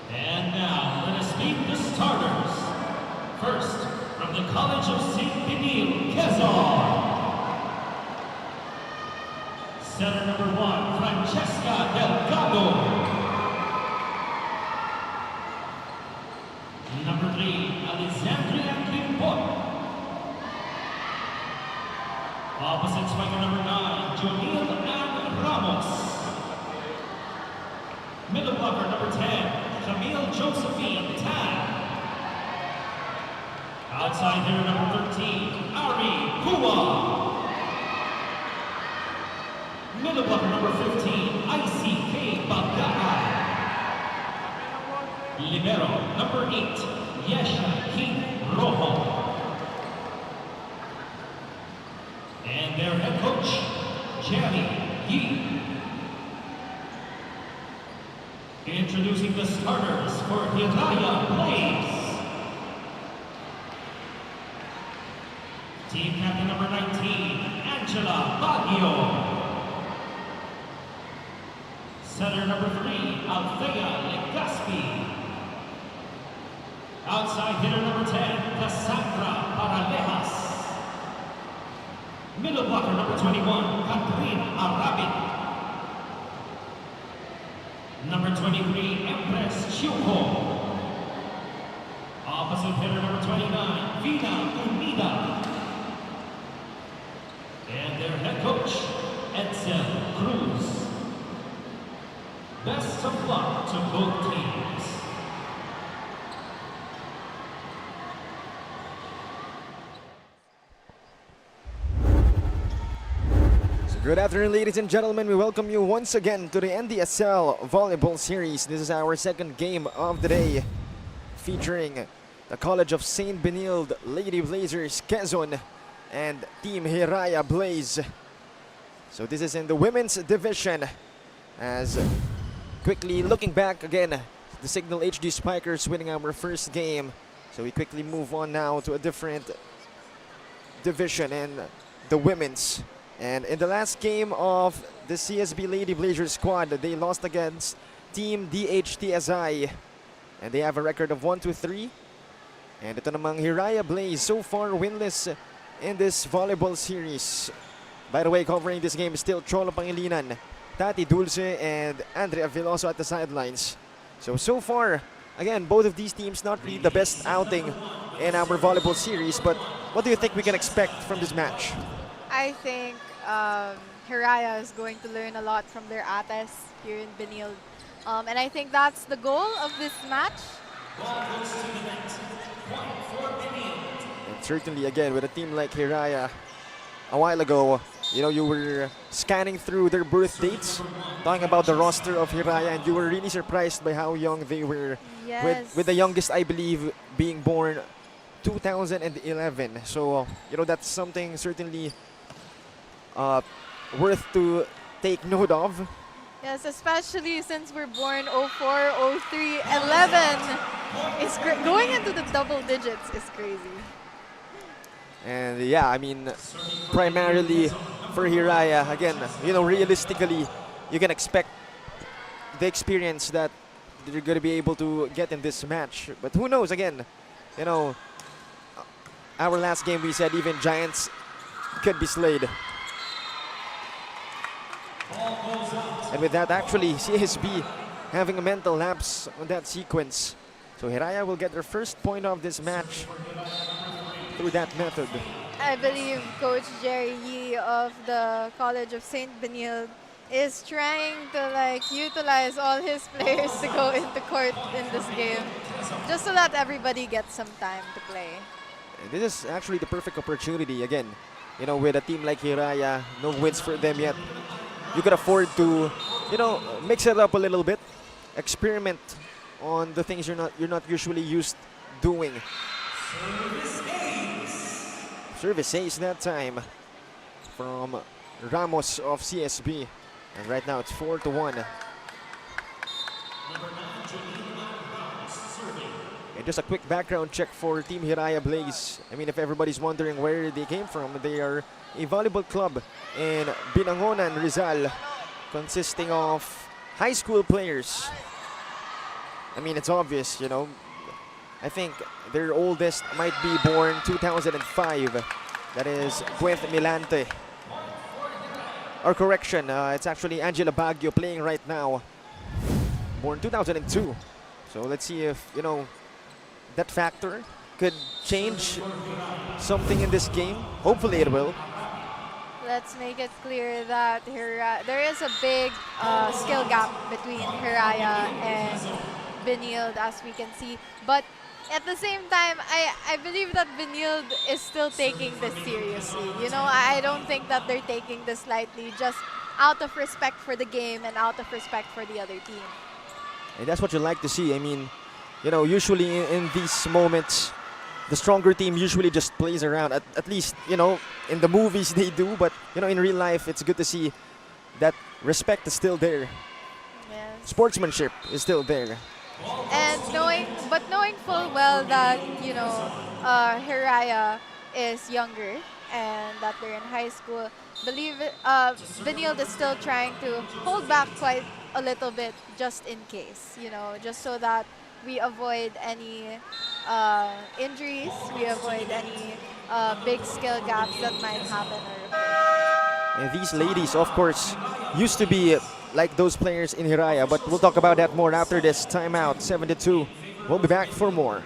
And now, let us meet the starters. First, from the College of St. Benilde, Quezon. Setter number 1, Francesca Delgado. Number 3, Alexandria Quimpot. Opposite striker number 9, Jonil Ann Ramos. Middle blocker number 10, Camille Josephine Tan. Outside hitter number 13, Ari Pua. Middle blocker number 15, ICK Bagara. Libero number 8, Yesha King Rojo. And their head coach, Jerry Yi. Introducing the starters for Hiraya Blaze. Team captain number 19, Angela Baguio. Setter number 3, Althea Legaspi. Outside hitter number 10, Cassandra Paralejas. Middle blocker number 21, Catherine Arabin. Number 23, Empress Chuko. Opposite hitter number 29, Vida Unida. And their head coach, Edsel Cruz. Best of luck to both teams. Good afternoon, ladies and gentlemen. We welcome you once again to the NDSL Volleyball Series. This is our second game of the day, featuring the College of St. Benilde Lady Blazers Quezon and Team Hiraya Blaze. So this is in the women's division. As quickly looking back again, the Signal HD Spikers winning our first game. So we quickly move on now to a different division in the women's. And in the last game of the CSB Lady Blazers squad, they lost against Team DHTSI. And they have a record of 1-3. And ito namang Hiraya Blaze, so far winless in this volleyball series. By the way, covering this game is still Cholo Pangilinan, Tati Dulce, and Andrea Veloso at the sidelines. So far, again, both of these teams not really the best outing in our volleyball series, but what do you think we can expect from this match? I think Hiraya is going to learn a lot from their ates here in Benilde. And I think that's the goal of this match. And certainly, again, with a team like Hiraya, a while ago, you know, you were scanning through their birth dates, talking about the roster of Hiraya, and you were really surprised by how young they were. Yes. With the youngest, I believe, being born 2011. So, you know, that's something certainly worth to take note of. Yes, especially since we're born 04, 03, 11. It's going into the double digits is crazy. And yeah, I mean, primarily for Hiraya, again, you know, realistically, you can expect the experience that they're going to be able to get in this match. But who knows, again, you know, our last game we said even Giants could be slayed. And with that, actually, CSB having a mental lapse on that sequence. So Hiraya will get their first point of this match through that method. I believe Coach Jerry Yee of the College of St. Benilde is trying to utilize all his players to go into court in this game, just so that everybody gets some time to play. And this is actually the perfect opportunity again. You know, with a team like Hiraya, no wins for them yet. You could afford to, you know, mix it up a little bit, experiment on the things you're not usually used doing. Service ace that time from Ramos of CSB, and right now it's 4-1. And just a quick background check for Team Hiraya Blaze. I mean, if everybody's wondering where they came from, they are a volleyball club in Binangonan, Rizal, consisting of high school players. I mean, it's obvious, you know. I think their oldest might be born 2005. That is Gwen Milante. Or correction, it's actually Angela Baguio playing right now. Born 2002. So let's see if, you know, that factor could change something in this game. Hopefully it will. Let's make it clear that there is a big skill gap between Hiraya and Benilde, as we can see. But at the same time, I believe that Benilde is still taking this seriously. You know, I don't think that they're taking this lightly, just out of respect for the game and out of respect for the other team. And that's what you like to see. I mean, you know, usually in these moments, the stronger team usually just plays around. At least, you know, in the movies they do, but, you know, in real life, it's good to see that respect is still there. Yes. Sportsmanship is still there. And knowing full well that, you know, Hiraya is younger and that they're in high school, Benilde is still trying to hold back quite a little bit just in case, you know, just so that we avoid any injuries, we avoid any big skill gaps that might happen. And these ladies, of course, used to be like those players in Hiraya, but we'll talk about that more after this timeout. 7-2. We'll be back for more.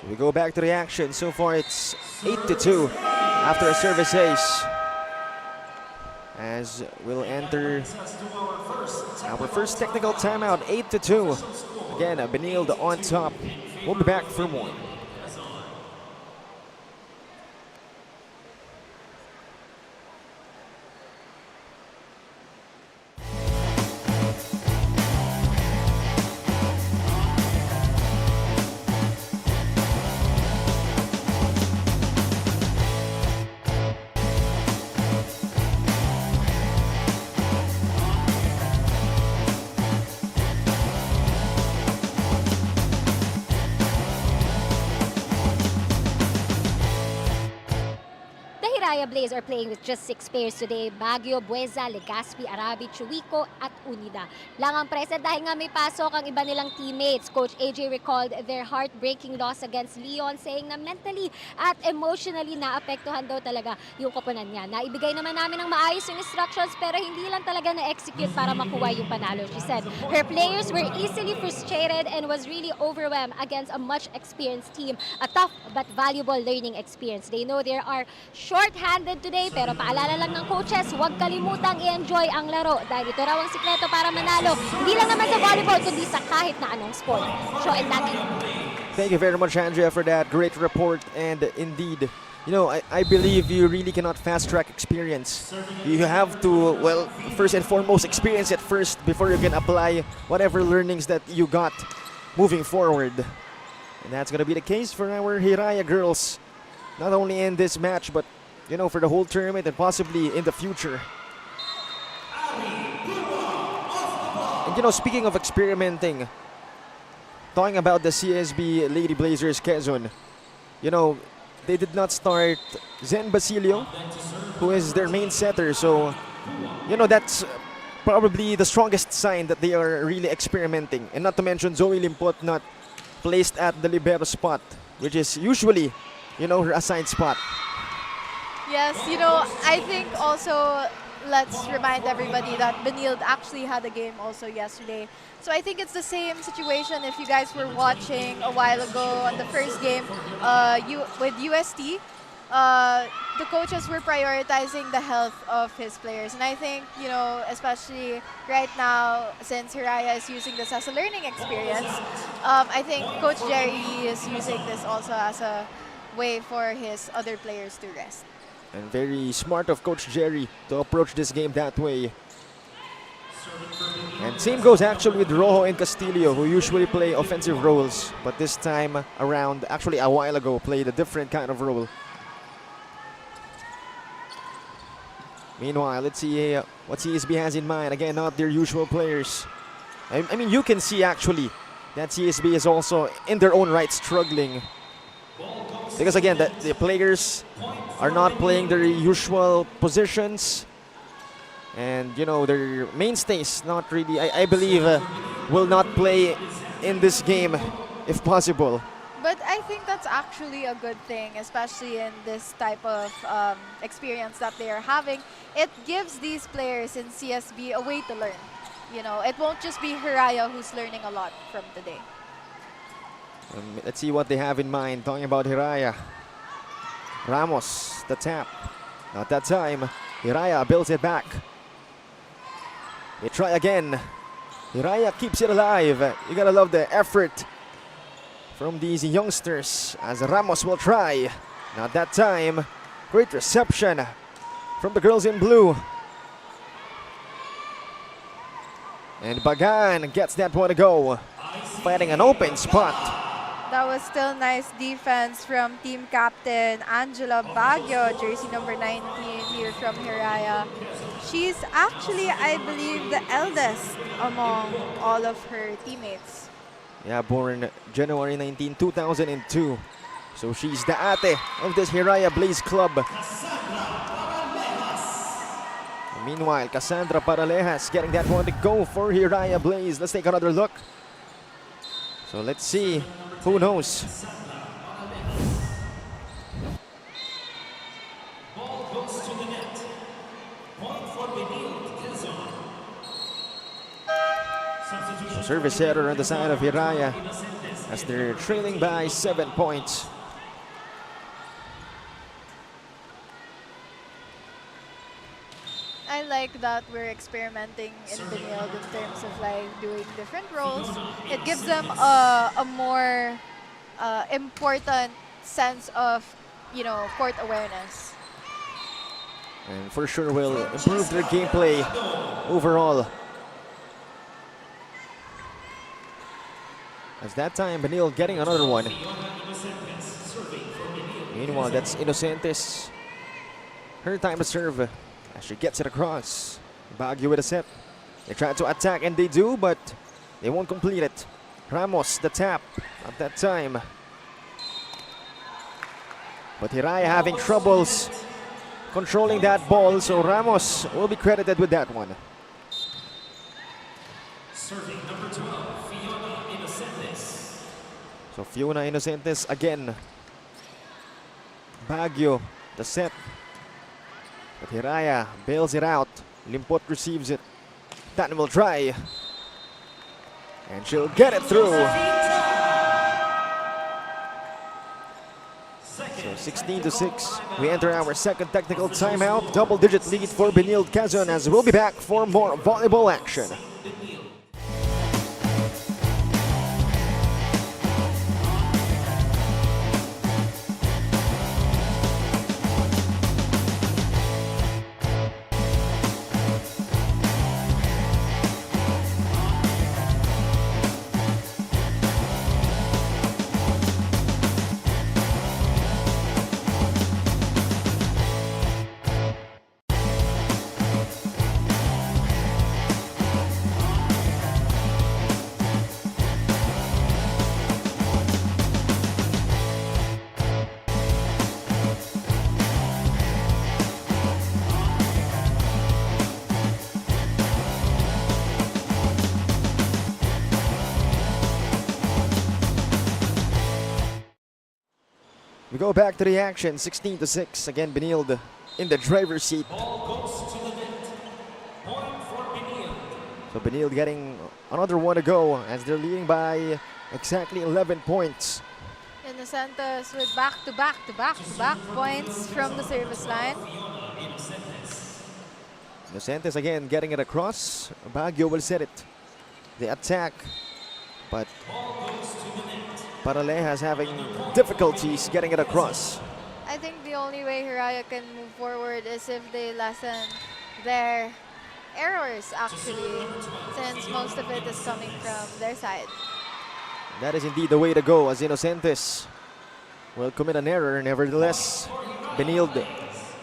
We go back to the action. So far it's 8-2 after a service ace. As we'll enter our first technical timeout, 8-2. Again, Benilde on top. We'll be back for more. Hiraya Blaze are playing with just 6 players today. Baguio, Bueza, Legazpi, Arabi, Chuico, at Unida lang ang present dahil nga may pasok ang iba nilang teammates. Coach AJ recalled their heartbreaking loss against Leon, saying na mentally at emotionally naapektuhan daw talaga yung koponan niya. Naibigay naman namin ng maayos yung instructions pero hindi lang talaga na-execute para makuha yung panalo. She said her players were easily frustrated and was really overwhelmed against a much experienced team. A tough but valuable learning experience. They know there are short-handed today pero paalala lang ng coaches, huwag kalimutang i-enjoy ang laro dahil ito raw ang sikreto para manalo. Hindi lang naman sa volleyball kundi sa kahit na anong sport. Show and lagi. Thank you very much, Andrea, for that great report. And indeed, you know, I believe you really cannot fast-track experience. You have to, well, first and foremost, experience it first before you can apply whatever learnings that you got moving forward. And that's going to be the case for our Hiraya girls, not only in this match, but, you know, for the whole tournament and possibly in the future. And, you know, speaking of experimenting, talking about the CSB Lady Blazers Quezon, you know, they did not start Zen Basilio, who is their main setter. So, you know, that's probably the strongest sign that they are really experimenting. And not to mention Zoe Limpot not placed at the libero spot, which is usually, you know, her assigned spot. Yes, you know, I think also let's remind everybody that Benilde actually had a game also yesterday. So I think it's the same situation if you guys were watching a while ago on the first game with UST. The coaches were prioritizing the health of his players. And I think, you know, especially right now, since Hiraya is using this as a learning experience, I think Coach Jerry is using this also as a way for his other players to rest. And very smart of Coach Jerry to approach this game that way. And same goes actually with Rojo and Castillo, who usually play offensive roles, but this time around, actually a while ago, played a different kind of role. Meanwhile, let's see what CSB has in mind. Again, not their usual players. I mean, you can see actually that CSB is also in their own right struggling. Because again, the players are not playing their usual positions. And, you know, their mainstays not really, I believe, will not play in this game if possible. But I think that's actually a good thing, especially in this type of experience that they are having. It gives these players in CSB a way to learn. You know, it won't just be Hiraya who's learning a lot from today. Let's see what they have in mind. Talking about Hiraya. Ramos, the tap. Not that time. Hiraya builds it back. They try again. Hiraya keeps it alive. You gotta love the effort from these youngsters as Ramos will try. Not that time. Great reception from the girls in blue. And Bagan gets that one to go. Fighting an open spot. That was still nice defense from team captain Angela Baguio, jersey number 19 here from Hiraya. She's actually, I believe, the eldest among all of her teammates. Yeah, born January 19, 2002. So she's the ate of this Hiraya Blaze club. Meanwhile, Cassandra Paralejas getting that one to go for Hiraya Blaze. Let's take another look. So let's see. Who knows? Ball goes to the net. Point for Benilde Quezon. So service error on the side of Hiraya as they're trailing by 7 points. I like that we're experimenting in Benilde in terms of like doing different roles. It gives them a more important sense of, you know, court awareness. And for sure will improve their gameplay overall. As that time, Benilde getting another one. Meanwhile, that's Inocentes. Her time to serve as she gets it across. Baguio with a set. They try to attack and they do, but they won't complete it. Ramos, the tap at that time. But Hiraya having troubles controlling that ball, so Ramos will be credited with that one. Serving number 12, Fiona Inocentes. So Fiona Inocentes again. Baguio, the set. But Hiraya bails it out. Limpot receives it. Tan will try. And she'll get it through. So 16-6. We enter our second technical timeout. Double-digit lead for Benilde Quezon as we'll be back for more volleyball action. We go back to the action, 16-6. Again, Benilde in the driver's seat. Ball goes to the net. Point for Benilde. So Benilde getting another one to go as they're leading by exactly 11 points. Inocentes with back-to-back points from the service line. Inocentes again getting it across. Baguio will set it. The attack, but Paralejas having difficulties getting it across. I think the only way Hiraya can move forward is if they lessen their errors, actually, since most of it is coming from their side. That is indeed the way to go, as Inocentes will commit an error. Nevertheless, Benilde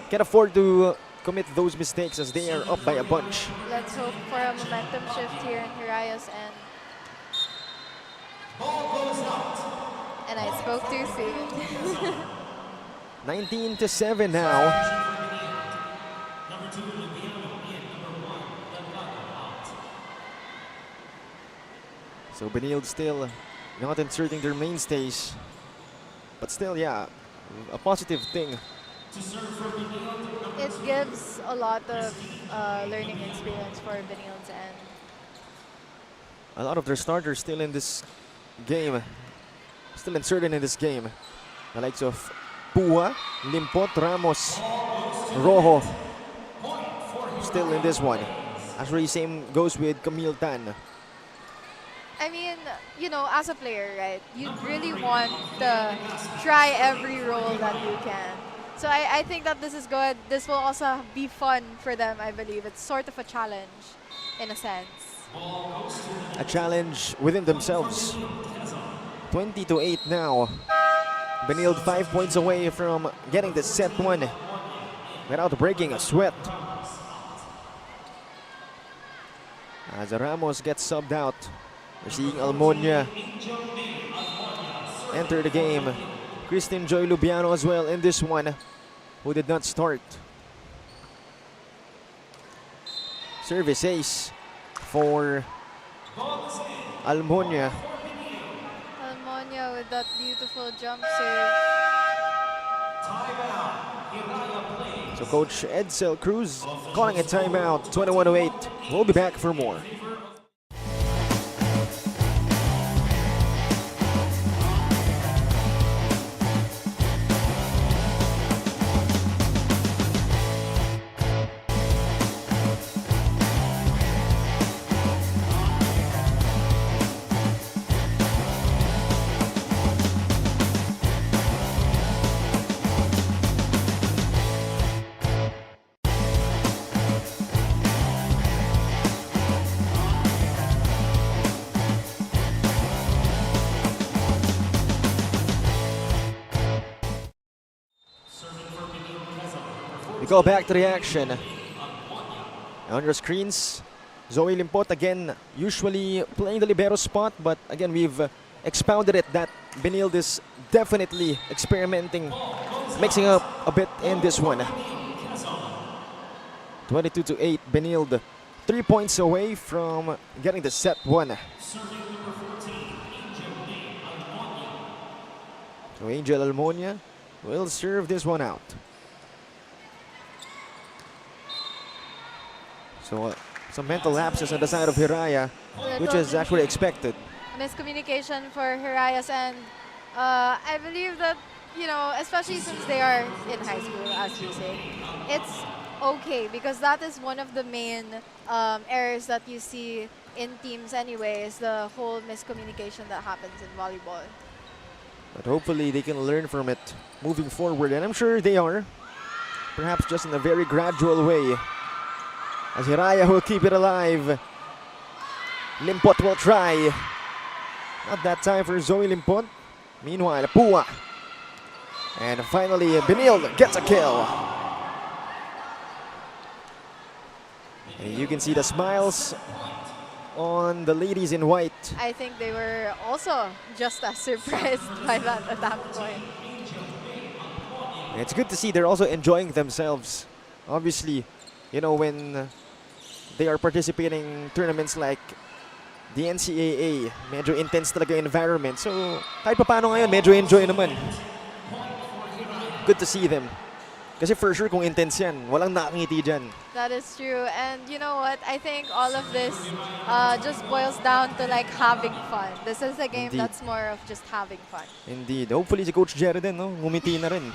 can't afford to commit those mistakes as they are up by a bunch. Let's hope for a momentum shift here in Hiraya's end. And I spoke too soon. 19-7 now. So Benilde still not inserting their mainstays. But still, yeah, a positive thing. It gives a lot of learning experience for Benilde's end. A lot of their starters still in this game. Still inserted in this game. The likes of Pua, Limpot, Ramos, Rojo. Still in this one. Actually, same goes with Camille Tan. I mean, you know, as a player, right, you really want to try every role that you can. So I think that this is good. This will also be fun for them, I believe. It's sort of a challenge, in a sense. A challenge within themselves. 20-8 now. Benilde 5 points away from getting the set one without breaking a sweat. As Ramos gets subbed out, we're seeing Almonia enter the game. Christine Joy Lubiano as well in this one, who did not start. Service ace for Almonia. Almonia with that beautiful jump save. So Coach Edsel Cruz calling a timeout, 21-8. We'll be back for more. We go back to the action. On your screens, Zoe Limpot again, usually playing the libero spot, but again we've expounded it that Benilde is definitely experimenting, mixing up a bit in this one. 22-8, Benilde 3 points away from getting the set one. So Angel Almonia will serve this one out. So some mental lapses on the side of Hiraya, which is actually expected. Miscommunication for Hiraya's end. I believe that, you know, especially since they are in high school, as you say, it's okay because that is one of the main errors that you see in teams anyway, is the whole miscommunication that happens in volleyball. But hopefully they can learn from it moving forward, and I'm sure they are. Perhaps just in a very gradual way. As Hiraya will keep it alive. Limpot will try. Not that time for Zoe Limpot. Meanwhile, Pua. And finally, Benilde gets a kill. And you can see the smiles on the ladies in white. I think they were also just as surprised by that at that point. And it's good to see they're also enjoying themselves. Obviously, you know, when they are participating in tournaments like the NCAA, medyo intense talaga environment. So, kahit paano ngayon, medyo enjoy naman. Good to see them. Kasi for sure, kung intense yan, walang nakangiti dyan. That is true. And you know what? I think all of this just boils down to like having fun. This is a game Indeed. that's more of just having fun. Indeed. Hopefully si Coach Jerry din, no? Ngumiti na rin.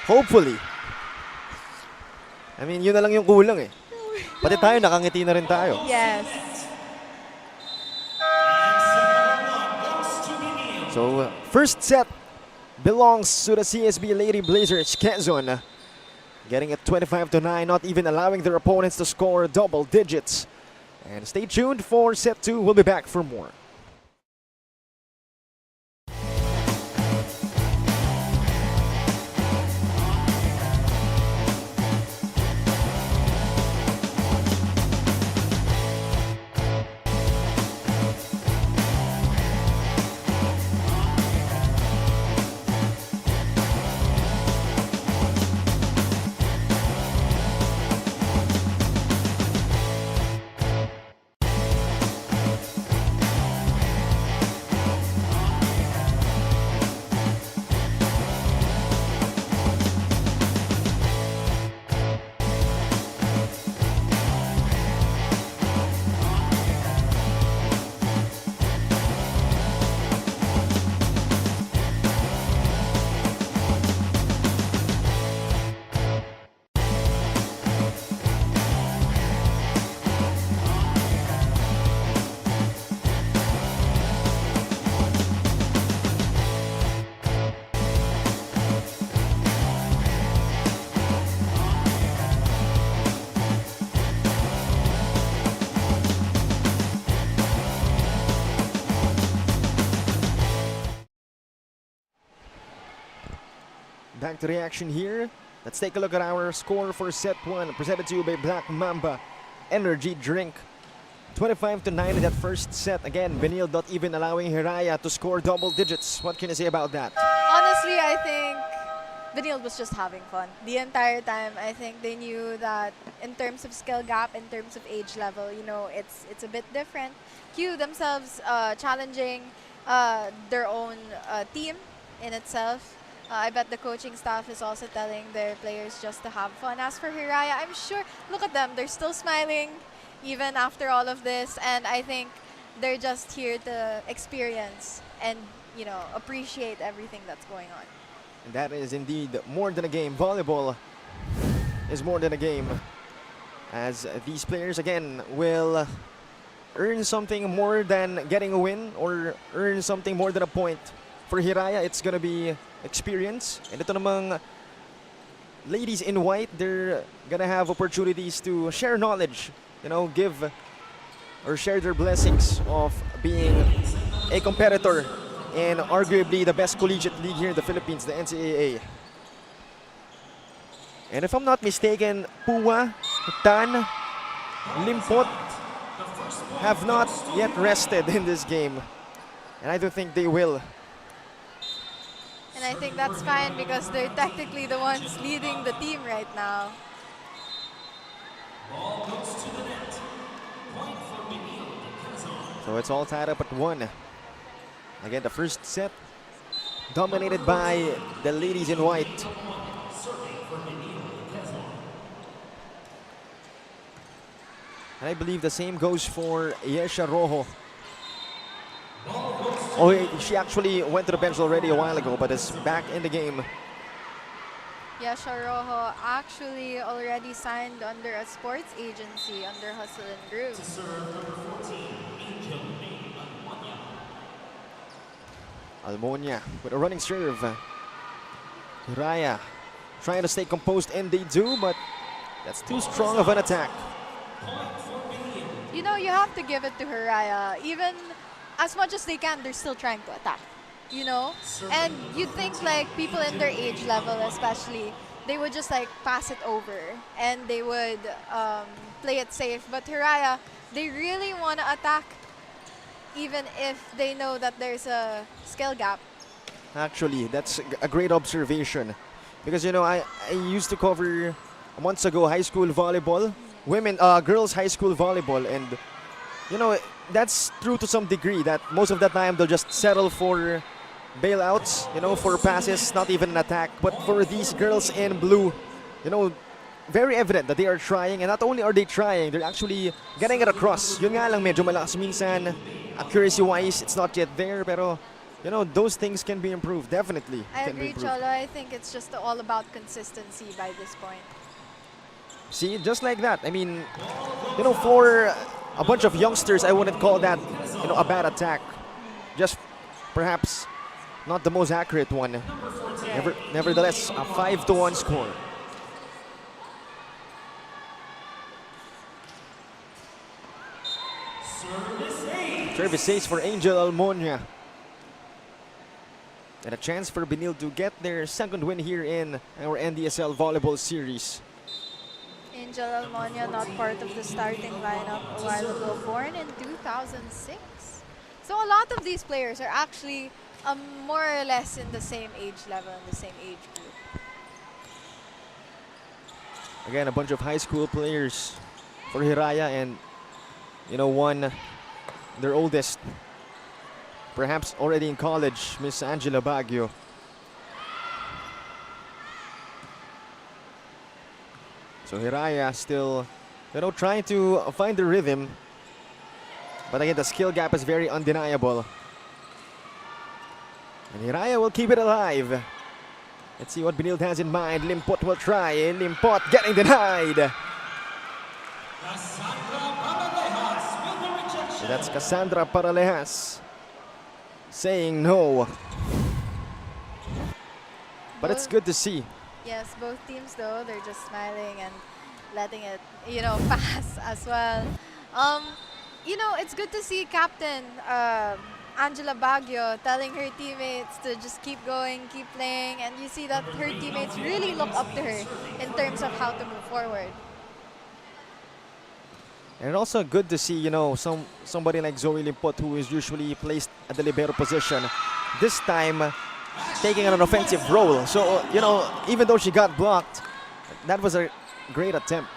Hopefully. I mean, yun na lang yung kulang eh. Pati tayo, nakangiti na rin tayo. Yes. So, first set belongs to the CSB Lady Blazers, Quezon. Getting it 25-9, not even allowing their opponents to score double digits. And stay tuned for set 2. We'll be back for more. Back to the action here. Let's take a look at our score for set 1, presented to you by Black Mamba Energy Drink. 25-9 in that first set. Again, Benilde not even allowing Hiraya to score double digits. What can you say about that? Honestly, I think Benilde was just having fun. The entire time, I think they knew that in terms of skill gap, in terms of age level, you know, it's a bit different. Q themselves challenging their own team in itself. I bet the coaching staff is also telling their players just to have fun. As for Hiraya, I'm sure, look at them, they're still smiling even after all of this, and I think they're just here to experience and, you know, appreciate everything that's going on. And that is indeed more than a game. Volleyball is more than a game, as these players again will earn something more than getting a win or earn something more than a point. For Hiraya, it's gonna be experience. And ito namang ladies in white, they're gonna have opportunities to share knowledge, you know, give or share their blessings of being a competitor in arguably the best collegiate league here in the Philippines, the NCAA. And if I'm not mistaken, Pua, Tan, Limpot have not yet rested in this game. And I don't think they will. And I think that's fine because they're technically the ones leading the team right now. Ball goes to the net. Point for BENILDE Quezon. So it's all tied up at 1. Again, the first set dominated by the ladies in white. Serving for BENILDE Quezon. And I believe the same goes for Yesha Rojo. Oh, she actually went to the bench already a while ago, but is back in the game. Yesha Rojo actually already signed under a sports agency under Hustle and Groove. Serve number 14, Angel Almonia with a running serve. Hiraya trying to stay composed, and they do, but that's too strong of an attack. You know, you have to give it to Hiraya. Even as much as they can, they're still trying to attack. You know? And you'd think like people in their age level especially, they would just like pass it over and they would play it safe. But Hiraya, they really want to attack even if they know that there's a skill gap. Actually, that's a great observation. Because, you know, I used to cover months ago high school volleyball, girls high school volleyball, and, you know, that's true to some degree that most of the time they'll just settle for bailouts, you know, for passes, not even an attack. But for these girls in blue, you know, very evident that they are trying, and not only are they trying, they're actually getting it across. Yun nga lang, medyo malakas minsan. Accuracy-wise, it's not yet there, pero, you know, those things can be improved, definitely. I can be agree, improved. Cholo. I think it's just all about consistency by this point. See, just like that. I mean, you know, for a bunch of youngsters, I wouldn't call that, you know, a bad attack. Just perhaps not the most accurate one. Nevertheless, a 5-1 score. Service ace for Angel Almonia. And a chance for BENILDE to get their second win here in our NDSL volleyball series. Angel Almonia, not part of the starting lineup a while ago, born in 2006. So a lot of these players are actually more or less in the same age level, in the same age group. Again, a bunch of high school players for Hiraya, and, you know, one, their oldest, perhaps already in college, Miss Angela Baguio. So Hiraya still, you know, trying to find the rhythm. But again, the skill gap is very undeniable. And Hiraya will keep it alive. Let's see what BENILDE has in mind. Limpot will try. Limpot getting denied. So that's Cassandra Paralejas saying no. But it's good to see. Yes, both teams though, they're just smiling and letting it, you know, pass as well. You know, it's good to see Captain Angela Baguio telling her teammates to just keep going, keep playing, and you see that her teammates really look up to her in terms of how to move forward. And also good to see, you know, somebody like Zoe Limpot, who is usually placed at the libero position, this time taking an offensive role. So, you know, even though she got blocked, that was a great attempt.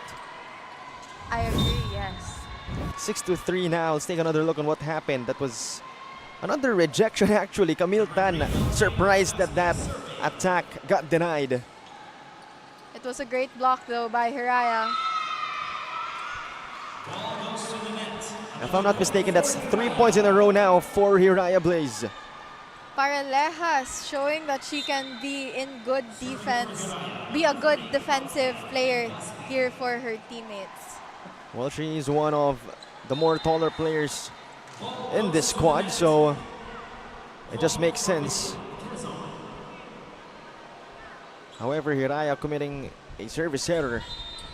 I agree, yes. 6-3 now. Let's take another look on what happened. That was another rejection, actually. Camille Tan surprised that that attack got denied. It was a great block though by Hiraya. If I'm not mistaken, that's 3 points in a row now for Hiraya Blaze. Paralejas showing that she can be in good defense, be a good defensive player here for her teammates. Well, she's one of the more taller players in this squad, so it just makes sense. However, Hiraya committing a service error.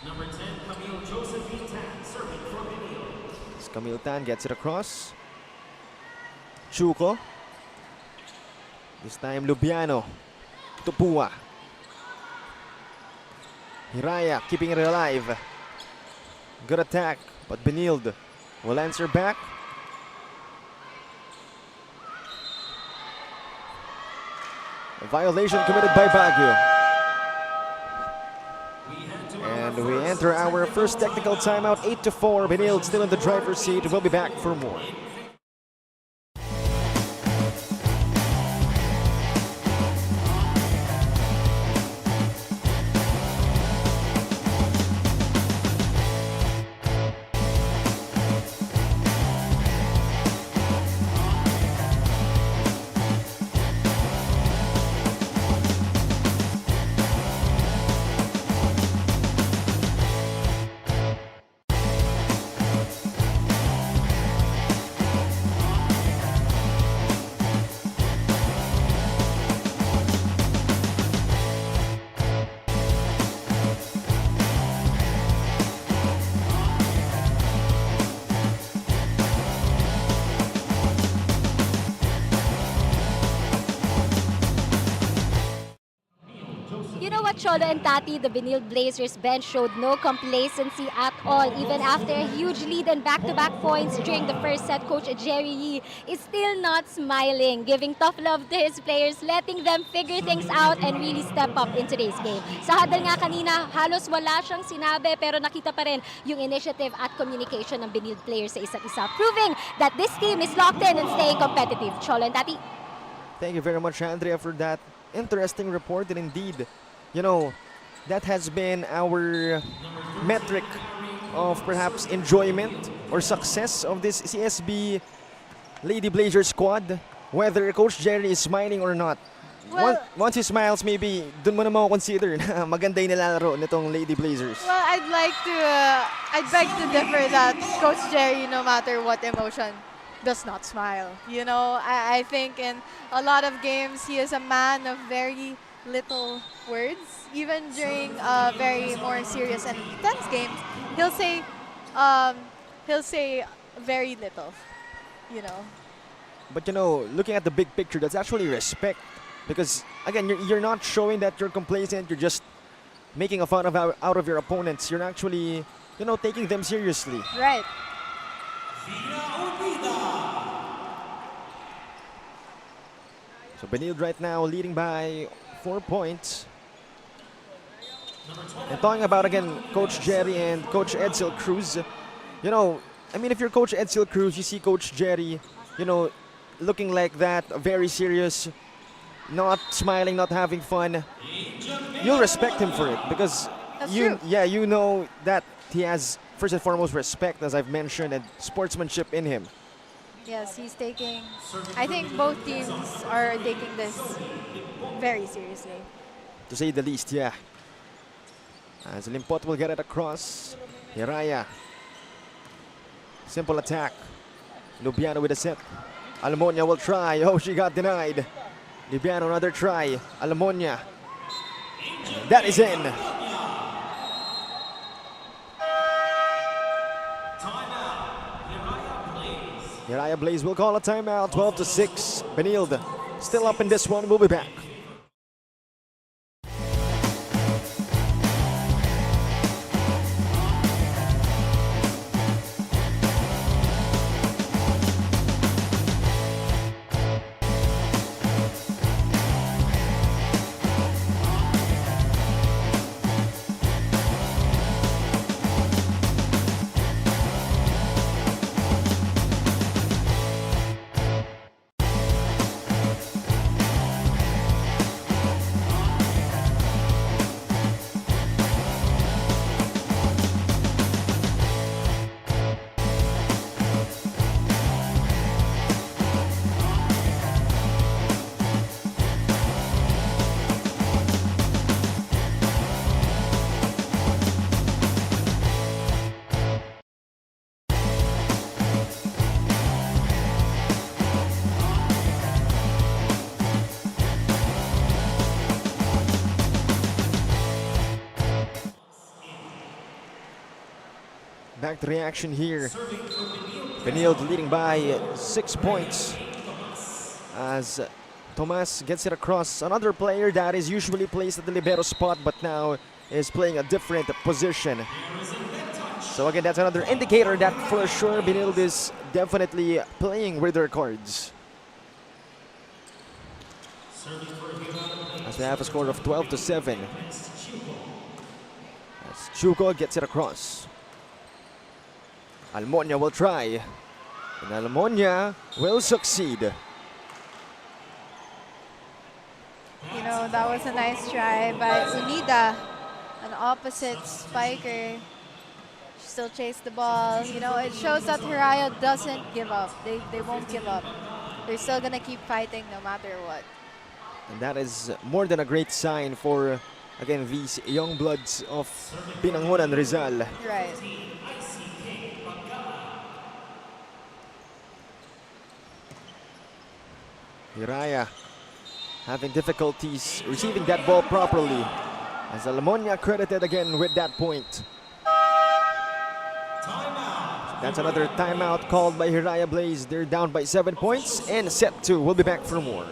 Number 10, Camille Josephine Tan, serving for BENILDE. As Camille Tan gets it across. Chuko. This time, Lubiano. Tupua. Hiraya keeping it alive. Good attack, but Benilde will answer back. A violation committed by Baguio. And we enter our first technical timeout, 8-4. Benilde still in the driver's seat. We'll be back for more. You know what, Cholo and Tati, the Benilde Blazers bench showed no complacency at all. Even after a huge lead and back-to-back points during the first set, Coach Jerry Yee is still not smiling, giving tough love to his players, letting them figure things out and really step up in today's game. Sa huddle nga kanina, halos wala siyang sinabi pero nakita pa rin yung initiative at communication ng Benilde players sa isa't isa, proving that this team is locked in and staying competitive. Cholo and Tati. Thank you very much, Andrea, for that interesting report. And indeed, you know, that has been our metric of perhaps enjoyment or success of this CSB Lady Blazer squad, whether Coach Jerry is smiling or not. Well, Once he smiles, maybe dun mo na consider na maganda yung nilalaro nitong Lady Blazers. Well, I'd beg to differ that Coach Jerry, no matter what emotion, does not smile. You know, I think in a lot of games, he is a man of very little words. Even during very more serious and intense games, he'll say very little, you know. But you know, looking at the big picture, that's actually respect. Because again, you're not showing that you're complacent, you're just making a fun out of your opponents. You're actually, you know, taking them seriously. Right. So Benilde right now leading by 4 points. And talking about again Coach Jerry and Coach Edsel Cruz, you know, I mean, if you're Coach Edsel Cruz, you see Coach Jerry, you know, looking like that, very serious, not smiling, not having fun, you'll respect him for it because That's you, true. yeah, you know that he has first and foremost respect, as I've mentioned, and sportsmanship in him. Yes, I think both teams are taking this very seriously. To say the least, yeah. As Limpot will get it across. Hiraya. Simple attack. Lubiano with a set. Almonia will try. Oh, she got denied. Lubiano another try. Almonia. That is in. Hiraya Blaze will call a timeout. 12-6. Benilde still up in this one. We'll be back. Back to reaction here. Benilde leading by 6 points as Tomas gets it across. Another player that is usually placed at the libero spot, but now is playing a different position. So again, that's another indicator that for sure Benilde is definitely playing with their cards. As we have a score of 12-7. As Chuko gets it across. Almonia will try. And Almonia will succeed. You know, that was a nice try by Unida, an opposite spiker. She still chased the ball. You know, it shows that Hiraya doesn't give up. They won't give up. They're still gonna keep fighting no matter what. And that is more than a great sign for, again, these young bloods of Binangonan Rizal. Right. Hiraya having difficulties receiving that ball properly. As Almonia credited again with that point. That's another timeout called by Hiraya Blaze. They're down by 7 points and set 2. We'll be back for more.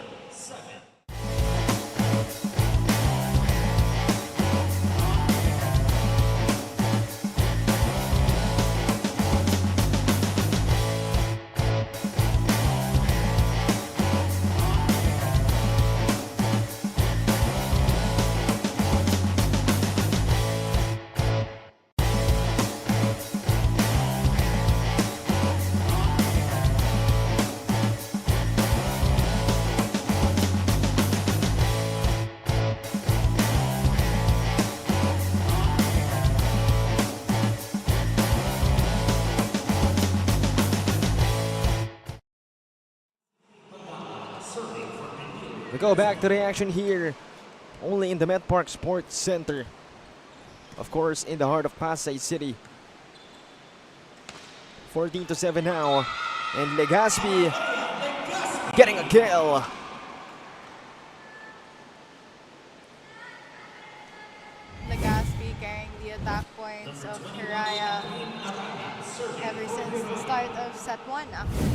We go back to the action here, only in the Met Park Sports Center. Of course, in the heart of Pasay City. 14-7 now, and Legazpi getting a kill. Legazpi carrying the attack points of Hiraya ever since the start of set 1, actually.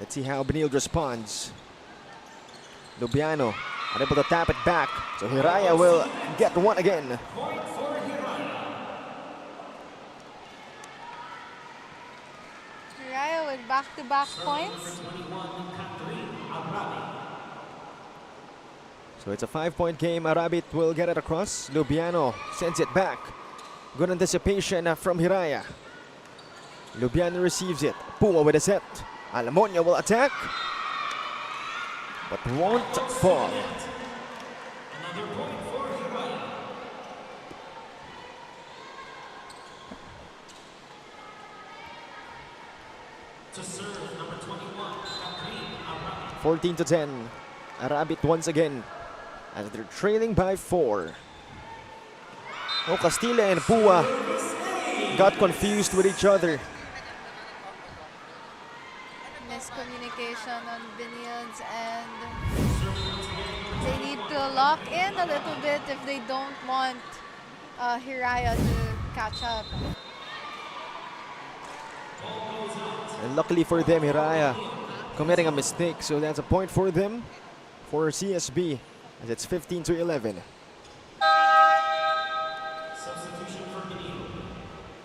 Let's see how Benilde responds. Lubiano unable to tap it back, so Hiraya will get one again. Hiraya with back-to-back points. So it's a 5-point game. Arabit will get it across. Lubiano sends it back. Good anticipation from Hiraya. Lubiano receives it. Puma with a set. Almonia will attack, but won't fall. To serve, number 21, 14-10. Arabit once again as they're trailing by 4. Oh, Castilla and Pua got confused with each other. Miscommunication on Benilde's end. They need to lock in a little bit if they don't want Hiraya to catch up. And luckily for them, Hiraya committing a mistake, so that's a point for them for CSB as it's 15-11. substitution for Benilde.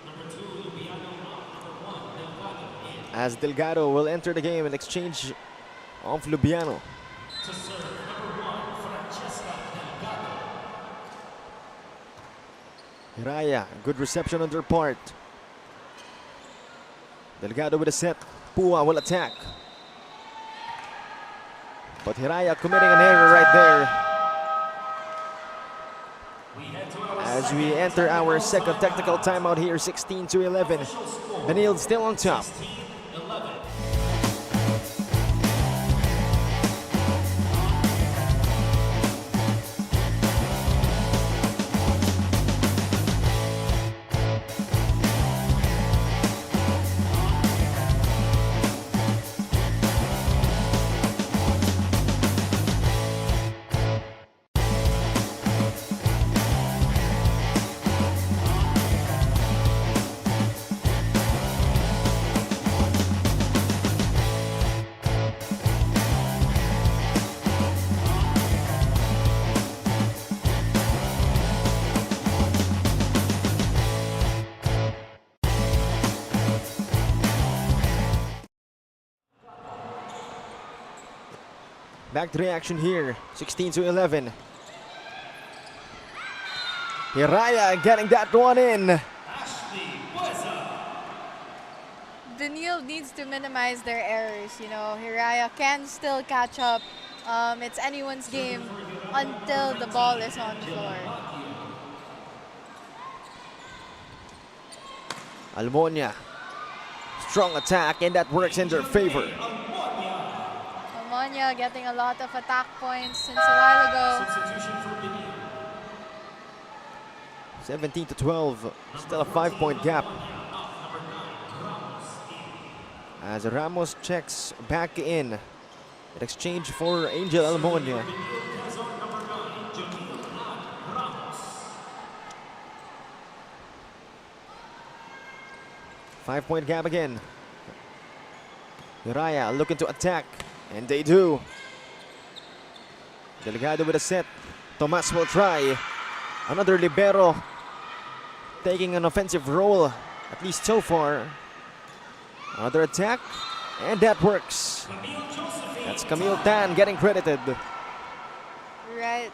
Number 2, Lubiano. Number 1, Delgado. As Delgado will enter the game in exchange of Lubiano. To serve, number 1, Francesca Delgado. Hiraya, good reception on their part. Delgado with a set. Pua will attack. But Hiraya committing an error right there. As we enter our second technical timeout here, 16-11. Benilde still on top. Back to the action here. 16-11. Hiraya getting that one in. Benilde needs to minimize their errors. You know, Hiraya can still catch up. It's anyone's game until the ball is on the floor. Almonia. Strong attack, and that works in their favor. Almonia getting a lot of attack points since a while ago. 17-12. Still a 5-point gap. As Ramos checks back in exchange for Angel Almonia. Five-point gap again. Hiraya looking to attack, and they do. Delgado with a set. Tomas will try. Another libero taking an offensive role, at least so far. Another attack, and that works. That's Camille Tan getting credited. Right.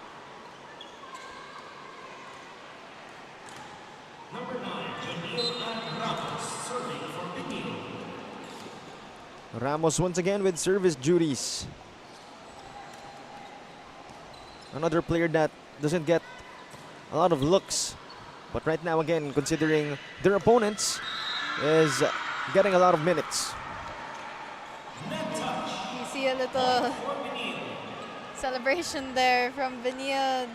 Ramos once again with service duties. Another player that doesn't get a lot of looks, but right now again, considering their opponents, is getting a lot of minutes. You see a little celebration there from Benilde.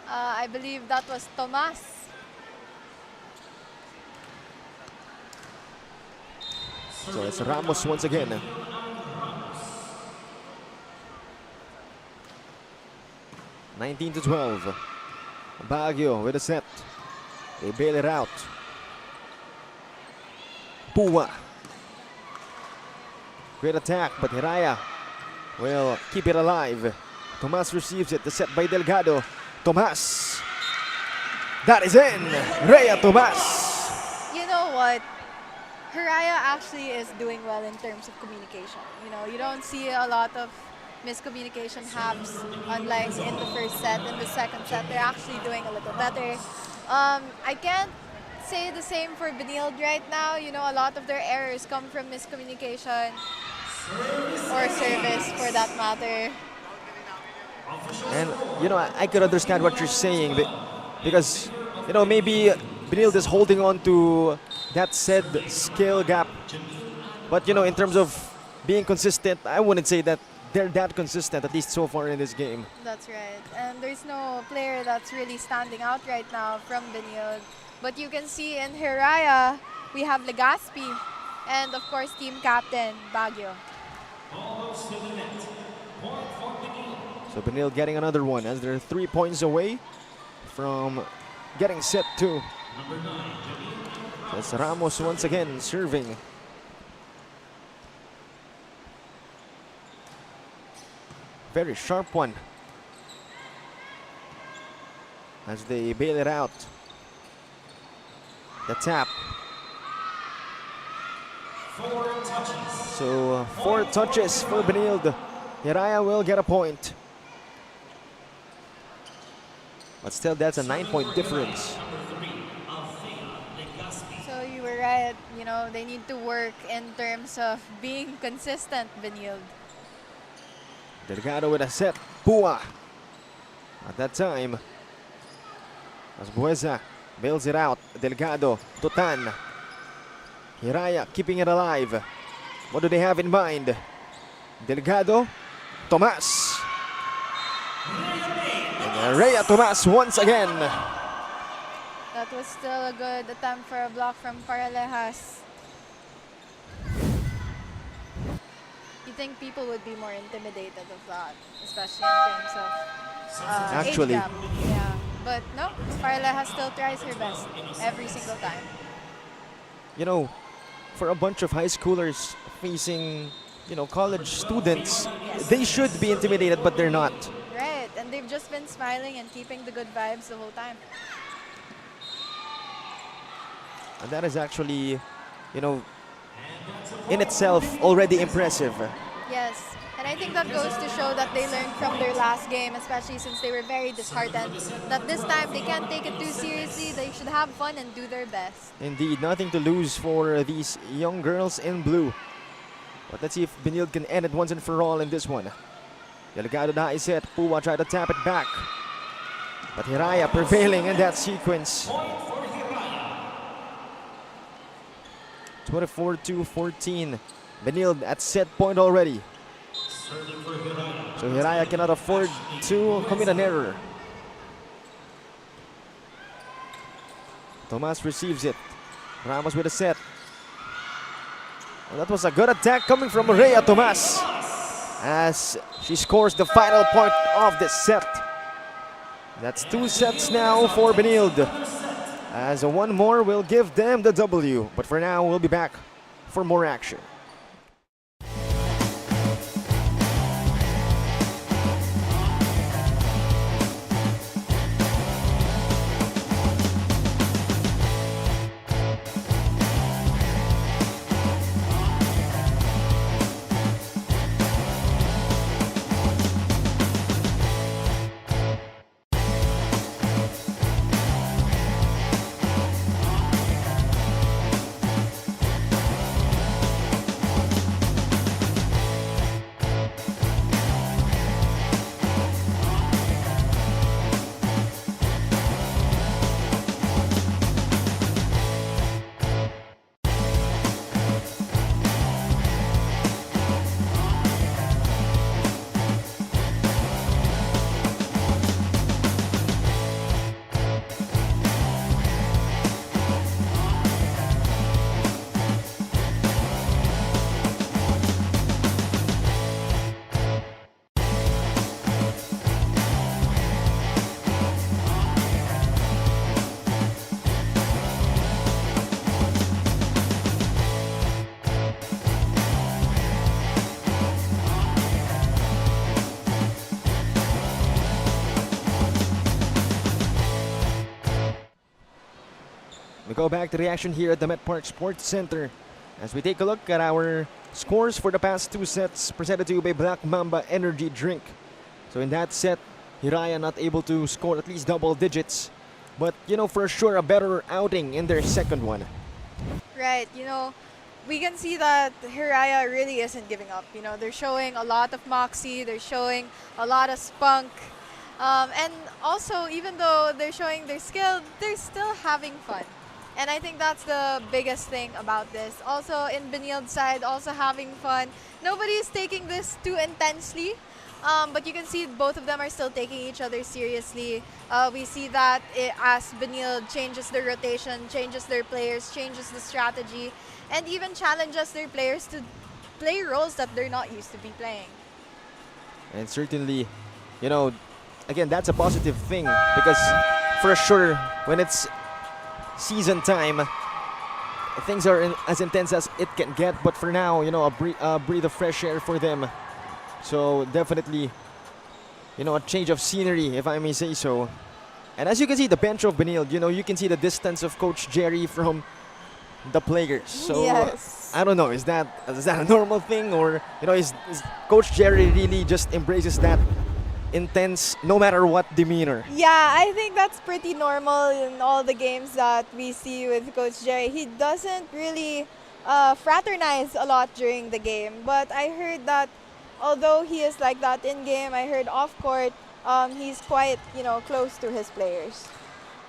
I believe that was Tomas. So it's Ramos once again. (19-12). Baguio with a set. They bail it out. Pua. Great attack, but Hiraya will keep it alive. Tomas receives it. The set by Delgado. Tomas. That is in. Rhea Tomas. You know what? Hiraya actually is doing well in terms of communication. You know, you don't see a lot of miscommunication haps, unlike in the first set. In the second set, they're actually doing a little better. I can't say the same for Benilde right now. You know, a lot of their errors come from miscommunication or service, for that matter. And, you know, I could understand what you're saying, because, you know, maybe Benilde is holding on to that said skill gap. But, you know, in terms of being consistent, I wouldn't say that they're that consistent, at least so far in this game. That's right. And there's no player that's really standing out right now from Benilde. But you can see in Hiraya, we have Legaspi and, of course, team captain Baguio. So Benilde getting another one as they're 3 points away from getting set two. That's Ramos once again serving. Very sharp one as they bail it out. The tap. So 4 touches for Benilde. Hiraya will get a point. But still, that's a 9-point difference. So you were right. You know, they need to work in terms of being consistent, Benilde. Delgado with a set. Pua. At that time, as Bueza bails it out. Delgado, Tutan. Hiraya keeping it alive. What do they have in mind? Delgado, Tomas. And Rhea Tomas once again. That was still a good attempt for a block from Paralejas. You think people would be more intimidated of that, especially in terms of Actually. age gap. Yeah, but no, Paralejas still tries her best every single time. You know, for a bunch of high schoolers facing, you know, college students, they should be intimidated, but they're not. Right, and they've just been smiling and keeping the good vibes the whole time. And that is actually, you know, in itself already impressive. Yes, and I think that goes to show that they learned from their last game, especially since they were very disheartened, that this time they can't take it too seriously. They should have fun and do their best. Indeed, nothing to lose for these young girls in blue. But let's see if Benilde can end it once and for all in this one. Delgado na is it. Pua tried to tap it back. But Hiraya prevailing in that sequence. 24-14. Benilde at set point already. So Hiraya cannot afford to commit an error. Tomas receives it. Ramos with a set. Well, that was a good attack coming from Rhea Tomas as she scores the final point of the set. That's 2 sets now for Benilde, as one more will give them the W. But for now, we'll be back for more action. We go back to the action here at the Met Park Sports Center as we take a look at our scores for the past 2 sets presented to you by Black Mamba Energy Drink. So in that set, Hiraya not able to score at least double digits, but for sure a better outing in their second one. Right, we can see that Hiraya really isn't giving up. They're showing a lot of moxie, they're showing a lot of spunk. And also, even though they're showing their skill, they're still having fun. And I think that's the biggest thing about this. Also, in Benilde's side, also having fun. Nobody's taking this too intensely, but you can see both of them are still taking each other seriously. We see that as Benilde changes their rotation, changes their players, changes the strategy, and even challenges their players to play roles that they're not used to be playing. And certainly, again, that's a positive thing because for sure, when it's season time, things are as intense as it can get. But for now, a breath of fresh air for them. So definitely, a change of scenery, if I may say so. And as you can see, the bench of Benilde, you can see the distance of Coach Jerry from the players. So yes. I don't know, is that a normal thing, or is Coach Jerry really just embraces that intense, no matter what demeanor? Yeah, I think that's pretty normal in all the games that we see with Coach Jerry. He doesn't really fraternize a lot during the game, but I heard that although he is like that in game, I heard off court, he's quite close to his players.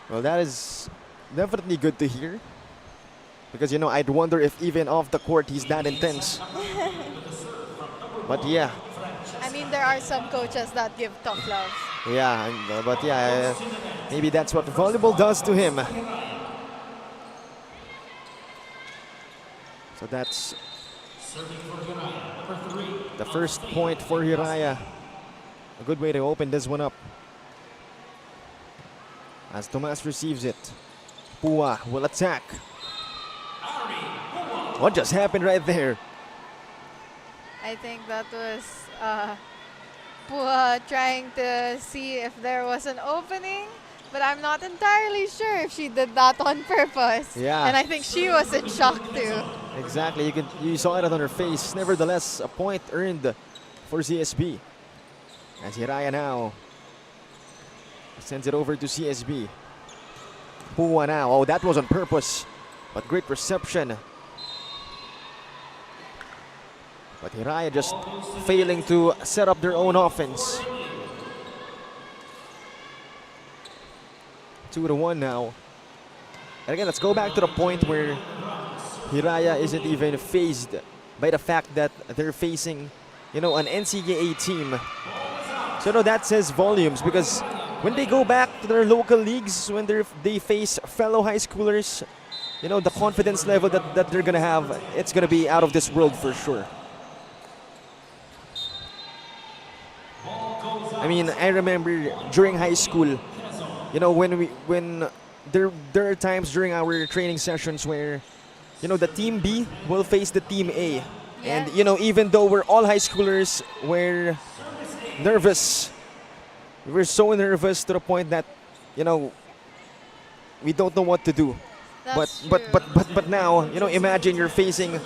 Well, that is definitely good to hear, because I'd wonder if even off the court he's that intense. But yeah. I mean, there are some coaches that give tough love. Yeah, but yeah, maybe that's what volleyball does to him. So that's the first point for Hiraya. A good way to open this one up. As Tomas receives it, Pua will attack. What just happened right there? I think that was Pua trying to see if there was an opening, but I'm not entirely sure if she did that on purpose. Yeah. And I think she was in shock too. Exactly, you saw it on her face. Nevertheless, a point earned for CSB. As Hiraya now sends it over to CSB. Pua now. Oh, that was on purpose, but great reception. But Hiraya just failing to set up their own offense. 2-1 now. And again, let's go back to the point where Hiraya isn't even fazed by the fact that they're facing, an NCAA team. So no, that says volumes, because when they go back to their local leagues, when they face fellow high schoolers, the confidence level that they're gonna have, it's gonna be out of this world for sure. I mean, I remember during high school, when there are times during our training sessions where, the team B will face the team A. And, even though we're all high schoolers, we're nervous. We were so nervous to the point that, we don't know what to do. But now, imagine you're facing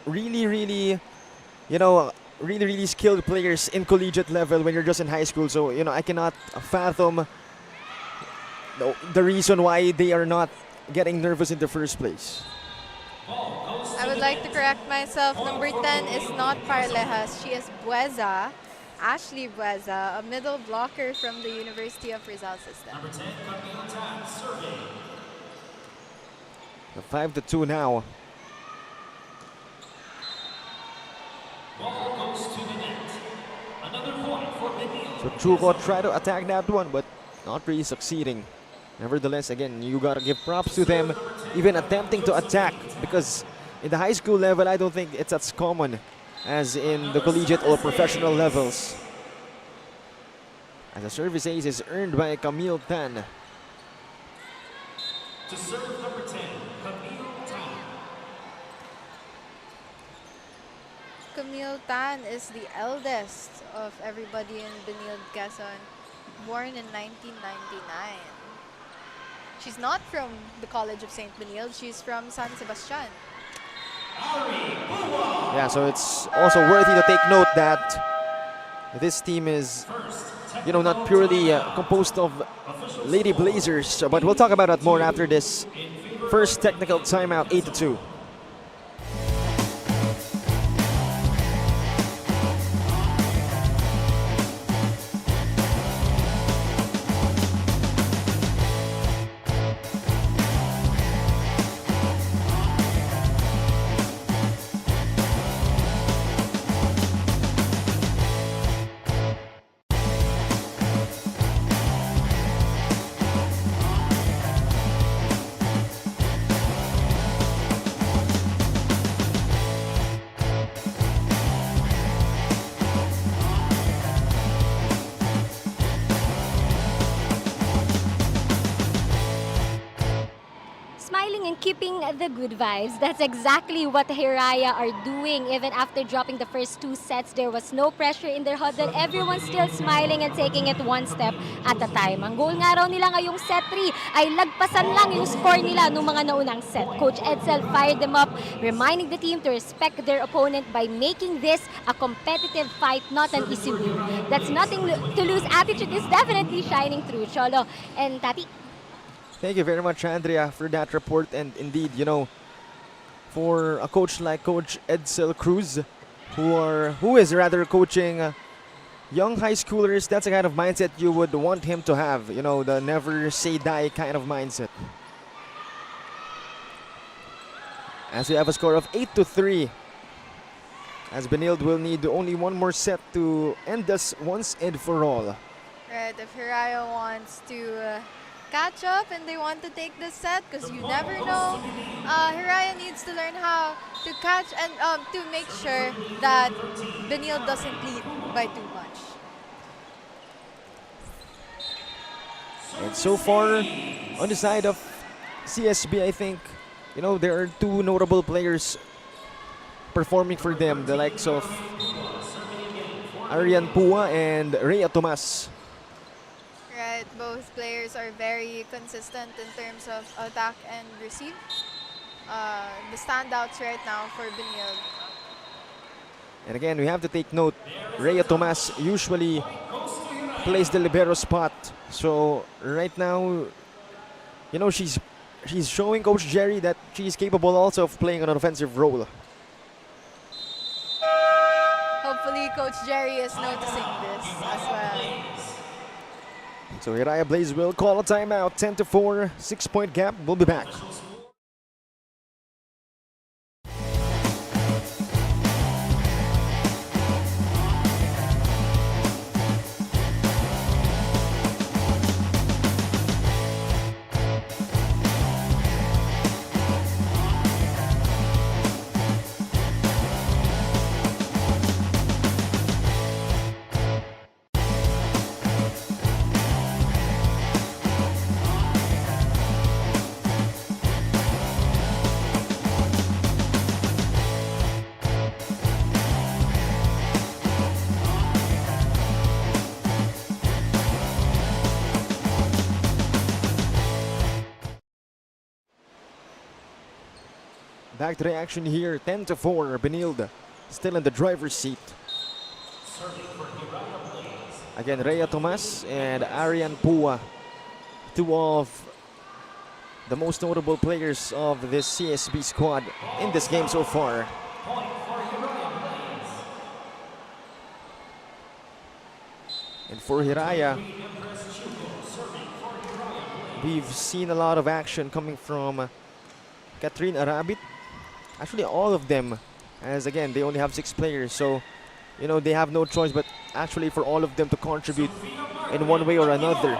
really, really skilled players in collegiate level when you're just in high school. So, I cannot fathom the reason why they are not getting nervous in the first place. I would like to correct myself. Number 10 is not Parlejas. She is Bueza, Ashley Bueza, a middle blocker from the University of Rizal system. Number 10, Camille Tan, serving. The 5-2 now. Ball goes to the net. Another point for Benilde. So Chuko tried to attack that one, but not really succeeding. Nevertheless, again, you gotta give props to them even attempting to attack, because in the high school level, I don't think it's as common as in the collegiate or professional levels. As a service ace is earned by Camille Tan. To serve number 10, Camille Tan. Camille Tan is the eldest of everybody in Benilde, Quezon, born in 1999. She's not from the College of St. Benilde. She's from San Sebastian. Yeah, so it's also worthy to take note that this team is, not purely composed of Lady Blazers, but we'll talk about that more after this first technical timeout, 8-2. Smiling and keeping the good vibes. That's exactly what Hiraya are doing. Even after dropping the first 2 sets, there was no pressure in their huddle. Everyone's still smiling and taking it one step at a time. Ang goal nga raw nila ngayong set 3 ay lagpasan lang yung score nila nung mga naunang set. Coach Edsel fired them up, reminding the team to respect their opponent by making this a competitive fight, not an easy win. That's nothing to lose attitude is definitely shining through. Cholo and Tati. Thank you very much, Andrea, for that report. And indeed, for a coach like Coach Edsel Cruz, who is rather coaching young high schoolers, that's the kind of mindset you would want him to have. The never say die kind of mindset. As we have a score of 8-3, as Benilde will need only one more set to end this once and for all. Right, if Hiraya wants to catch up and they want to take this set, because you never know, Hiraya needs to learn how to catch and to make sure that Benilde doesn't lead by too much. And so far, on the side of CSB, I think, there are 2 notable players performing for them, the likes of Arian Pua and Rhea Tomas. Right, both players are very consistent in terms of attack and receive. the standouts right now for Benilde. And again, we have to take note, Rhea Tomas usually plays the libero spot. So right now, you know, she's showing Coach Jerry that she's capable also of playing an offensive role. Hopefully, Coach Jerry is noticing this as well. So Hiraya Blaze will call a timeout. 10-4, 6-point gap. We'll be back. Back to the action here, 10-4, Benilde still in the driver's seat. Again, Rhea Tomas and Arian Pua, two of the most notable players of this CSB squad in this game so far. And for Hiraya, we've seen a lot of action coming from Catherine Arabit. Actually, all of them, as again, they only have 6 players, so you know they have no choice but actually for all of them to contribute in one way or another.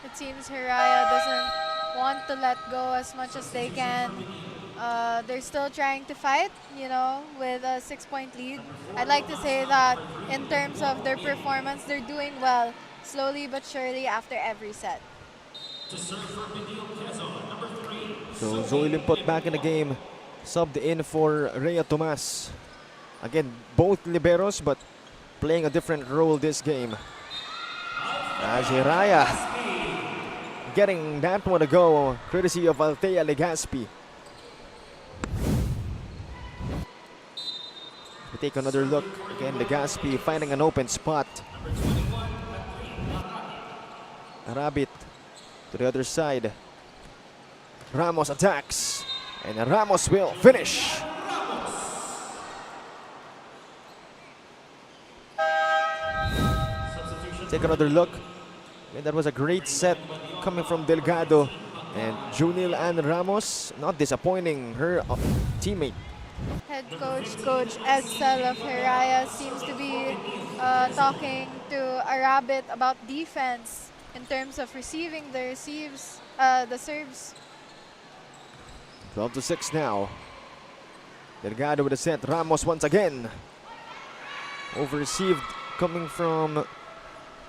It seems Hiraya doesn't want to let go as much as they can. They're still trying to fight, you know, with a 6-point lead. I'd like to say that in terms of their performance, they're doing well, slowly but surely after every set. So Zoe Limpot back in the game, subbed in for Rhea Tomas. Again, both liberos but playing a different role this game. As Hiraya getting that one to go, courtesy of Althea Legaspi. We take another look. Again, Legaspi finding an open spot. Arabit to the other side. Ramos attacks, and Ramos will finish. Take another look. And that was a great set coming from Delgado. And Junil Ann Ramos, not disappointing her teammate. Head coach, Coach Edsel of Hiraya, seems to be talking to Arabit about defense in terms of receiving the serves. 12-6 now. Delgado with a set. Ramos once again. Over-received coming from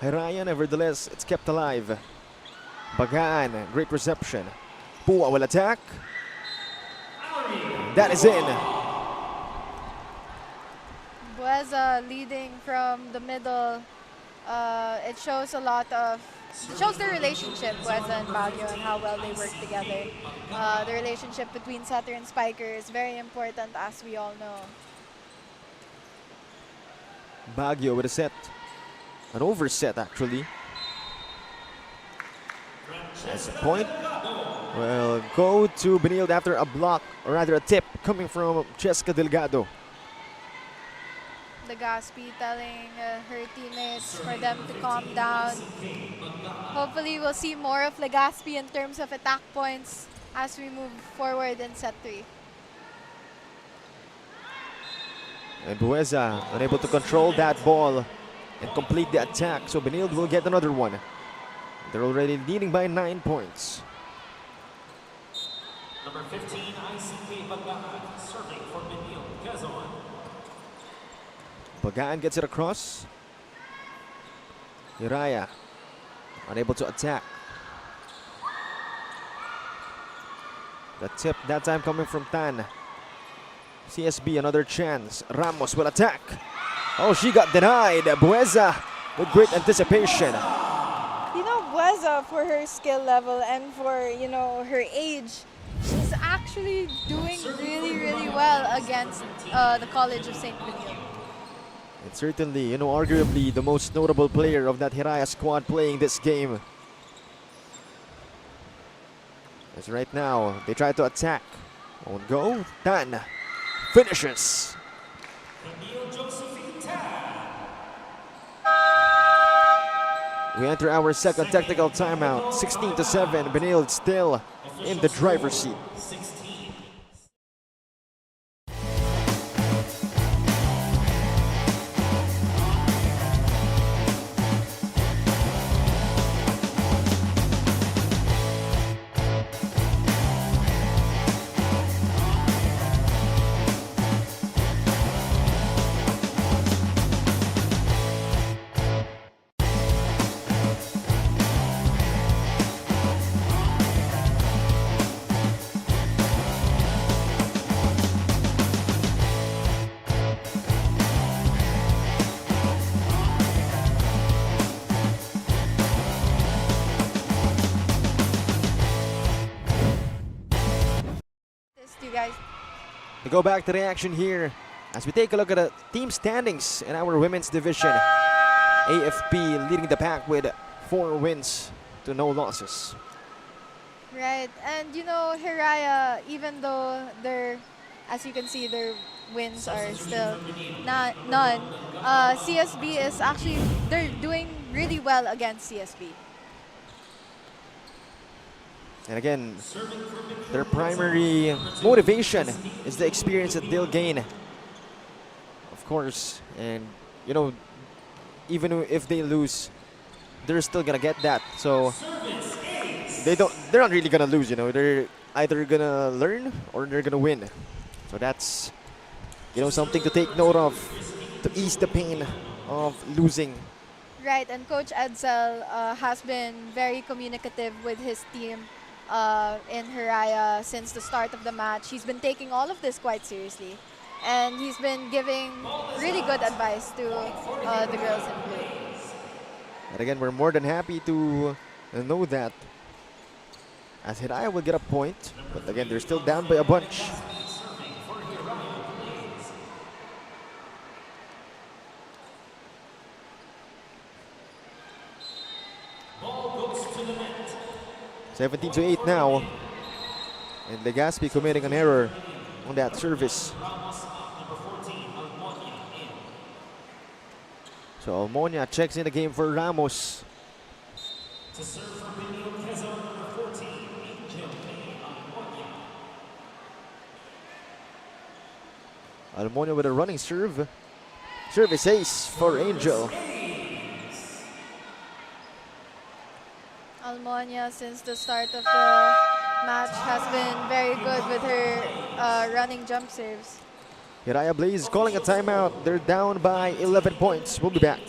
Hiraya. Nevertheless, it's kept alive. Bagaan, great reception. Pua will attack. That is in. Bueza leading from the middle. It shows a lot of, it shows the relationship, Bueza and Baguio, and how well they work together. The relationship between setter and spiker is very important, as we all know. Baguio with a set. An overset, actually. That's a point. Well, go to Benilde after a block, or rather a tip, coming from Cheska Delgado. Legaspi telling her teammates for them to calm down. Hopefully, we'll see more of Legaspi in terms of attack points as we move forward in set 3. And Bueza unable to control that ball and complete the attack. So Benilde will get another one. They're already leading by 9 points. Number 15, ICK Bagaan, serving for Benilde, Quezon. Bagaan gets it across. Hiraya unable to attack. The tip that time coming from Tan. CSB another chance. Ramos will attack. Oh, she got denied. Bueza with great anticipation. You know, Bueza Keza, for her skill level and for, you know, her age, she's actually doing really, really well against the College of St. Benilde. And certainly, you know, arguably the most notable player of that Hiraya squad playing this game. As right now, they try to attack. Won't go. Tan finishes. We enter our second technical timeout. 16-7. Benilde still in the driver's seat. You guys. We go back to the action here as we take a look at the team standings in our women's division. AFP leading the pack with 4 wins to no losses. Right, and you know, Hiraya, even though as you can see, their wins are still none, CSB is actually, they're doing really well against CSB. And again, their primary motivation is the experience that they'll gain, of course. And you know, even if they lose, they're still gonna get that. So they're not really gonna lose. You know, they're either gonna learn or they're gonna win. So that's, you know, something to take note of to ease the pain of losing. Right, and Coach Edsel has been very communicative with his team in Hiraya since the start of the match. He's been taking all of this quite seriously, and he's been giving really good advice to the girls in blue. And again, we're more than happy to know that, as Hiraya will get a point, but again, they're still down by a bunch. Ball goes to the net. 17-8 now, and Legazpi committing an error on that service. So Almonia checks in the game for Ramos. To serve for Benilde, Keza, number 14, Angel Almonia. Almonia with a running serve. Service ace for Angel. Almonia, since the start of the match, has been very good with her running jump serves. Hiraya Blaze calling a timeout. They're down by 11 points. We'll be back.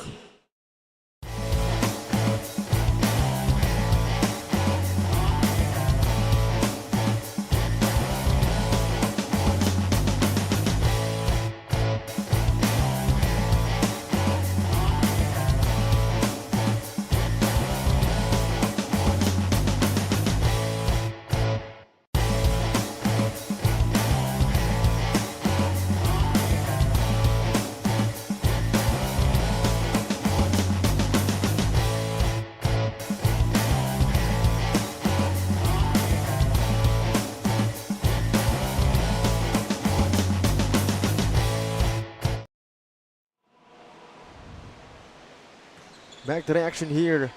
Back to the action here,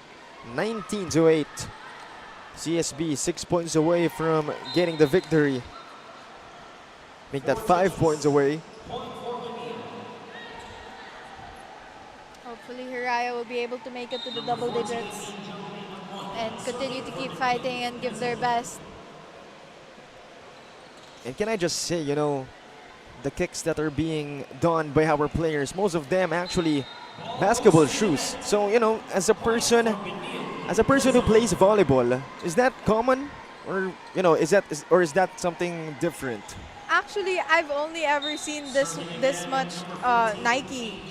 19-8. CSB 6 points away from getting the victory. Make that 5 points away. Hopefully Hiraya will be able to make it to the double digits and continue to keep fighting and give their best. And can I just say, you know, the kicks that are being done by our players, most of them actually basketball shoes. So, you know, as a person who plays volleyball, is that common, or you know, is that something different? Actually, I've only ever seen this much Nike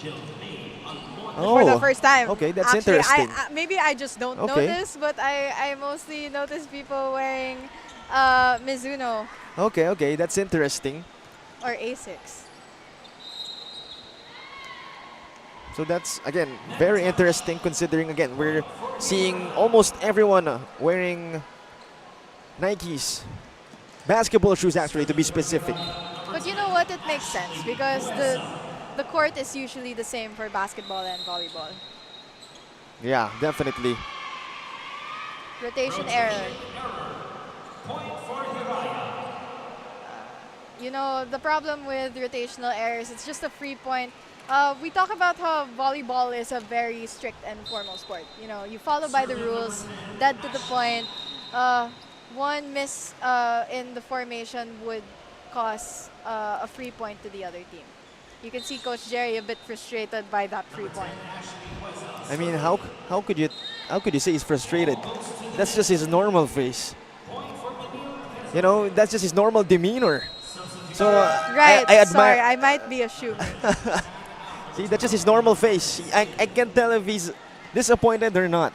for the first time. Okay, that's Actually, interesting. Maybe I just don't Okay. notice, but I mostly notice people wearing Mizuno Okay, that's interesting. or Asics. So that's, again, very interesting considering, again, we're seeing almost everyone wearing Nikes. Basketball shoes, actually, to be specific. But you know what? It makes sense because the court is usually the same for basketball and volleyball. Yeah, definitely. Rotation error. Point for Hiraya. You know, the problem with rotational errors, it's just a free point. We talk about how volleyball is a very strict and formal sport. You know, you follow by the rules, dead to the point. One miss in the formation would cause a free point to the other team. You can see Coach Jerry a bit frustrated by that free point. I mean, how could you say he's frustrated? That's just his normal face. You know, that's just his normal demeanor. So Right, I sorry, admire. I might be assuming. See, that's just his normal face. I can't tell if he's disappointed or not.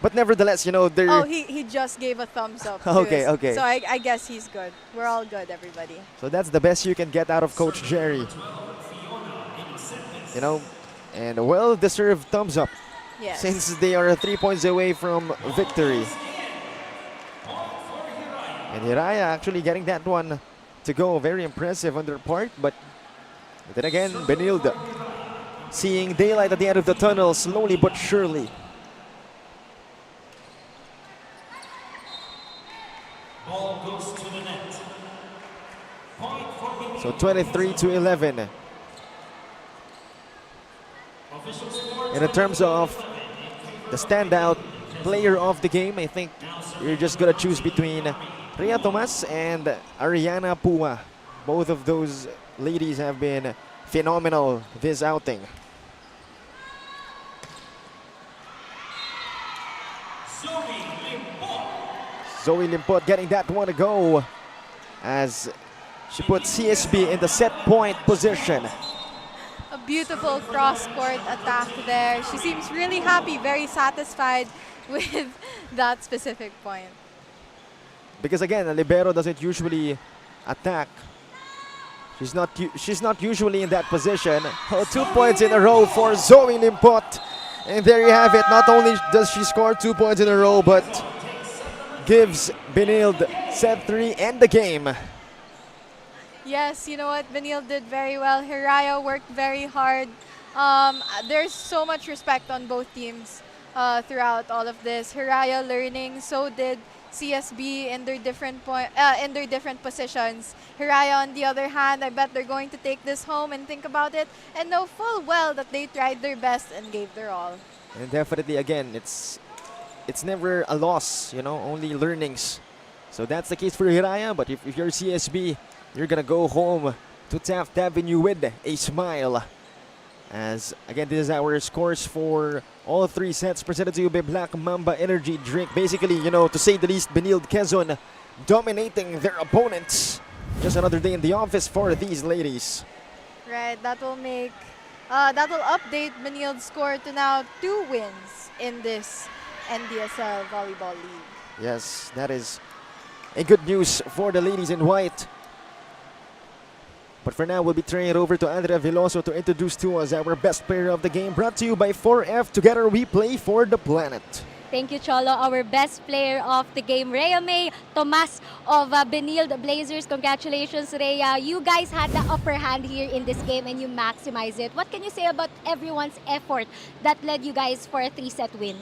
But nevertheless, you know, they're. Oh, he just gave a thumbs up. to Okay, us. okay. So I guess he's good. We're all good, everybody. So that's the best you can get out of Coach Jerry. You know, and a well-deserved thumbs up Yes. since they are 3 points away from victory. And Hiraya actually getting that one to go. Very impressive on their part, but then again, Benilde seeing daylight at the end of the tunnel slowly but surely. Ball goes to the net. Point for Benilde. So 23-11. Official score. And in terms of the standout player of the game, I think you're just gonna choose between Rhea Tomas and Ariana Pua. Both of those ladies have been phenomenal this outing. Zoe Limpot getting that one to go as she puts CSB in the set point position. A beautiful cross-court attack there. She seems really happy, very satisfied with that specific point. Because again, a libero doesn't usually attack. She's not usually in that position. Oh, 2 points in a row for Zoe Limpot. And there you have it. Not only does she score 2 points in a row, but gives Benilde set 3 and the game. Yes, you know what? Benilde did very well. Hiraya worked very hard. There's so much respect on both teams throughout all of this. Hiraya learning, so did CSB in their different positions. Hiraya, on the other hand, I bet they're going to take this home and think about it and know full well that they tried their best and gave their all. And definitely, again, it's never a loss, you know, only learnings. So that's the case for Hiraya, but if you're CSB, you're gonna go home to Taft Avenue with a smile. As again, this is our scores for all 3 sets presented to you by Black Mamba Energy Drink. Basically, you know, to say the least, Benilde Quezon dominating their opponents. Just another day in the office for these ladies. Right, that will update Benilde's score to now 2 wins in this NDSL Volleyball League. Yes, that is a good news for the ladies in white. But for now, we'll be turning it over to Andrea Veloso to introduce to us our best player of the game. Brought to you by 4F. Together we play for the planet. Thank you, Cholo. Our best player of the game, Rhea May Tomas of Benilde Blazers. Congratulations, Rhea. You guys had the upper hand here in this game and you maximized it. What can you say about everyone's effort that led you guys for a 3-set win?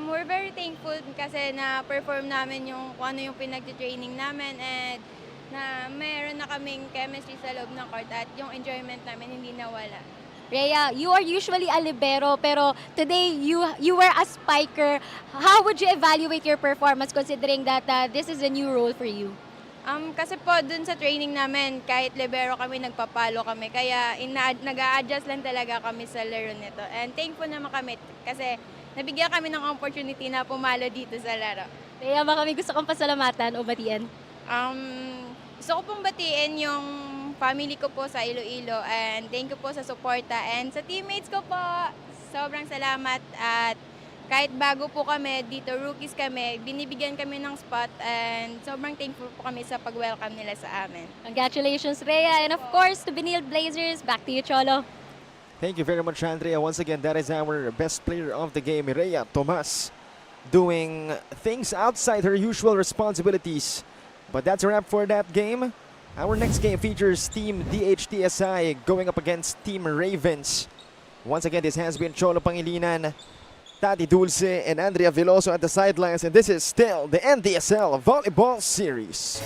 We're very thankful kasi na-perform namin kung ano yung pinag-training namin and na meron na kaming chemistry sa loob ng court at yung enjoyment namin hindi nawala. Rhea, you are usually a libero pero today you were a spiker. How would you evaluate your performance considering that this is a new role for you? Kasi po dun sa training namin, kahit libero kami, nagpapalo kami. Kaya nag-a-adjust lang talaga kami sa laro nito. And thankful naman kami kasi nabigyan kami ng opportunity na pumalo dito sa laro. Rhea, baka may gusto kong pasalamatan o batiin? Gusto ko pong batiin yung family ko po sa Iloilo and thank you po sa suporta and sa teammates ko po. sobrang salamat at kahit bago po kami, dito rookies kami, binibigyan kami ng spot and sobrang thankful po kami sa pag-welcome nila sa amin. Congratulations, Rhea. And of course, to Benilde Blazers. Back to you, Cholo. Thank you very much, Andrea. Once again, that is our best player of the game, Hiraya Tomas, doing things outside her usual responsibilities. But that's a wrap for that game. Our next game features Team DHTSI going up against Team Ravens. Once again, this has been Cholo Pangilinan, Tati Dulce, and Andrea Veloso at the sidelines, and this is still the NDSL Volleyball Series.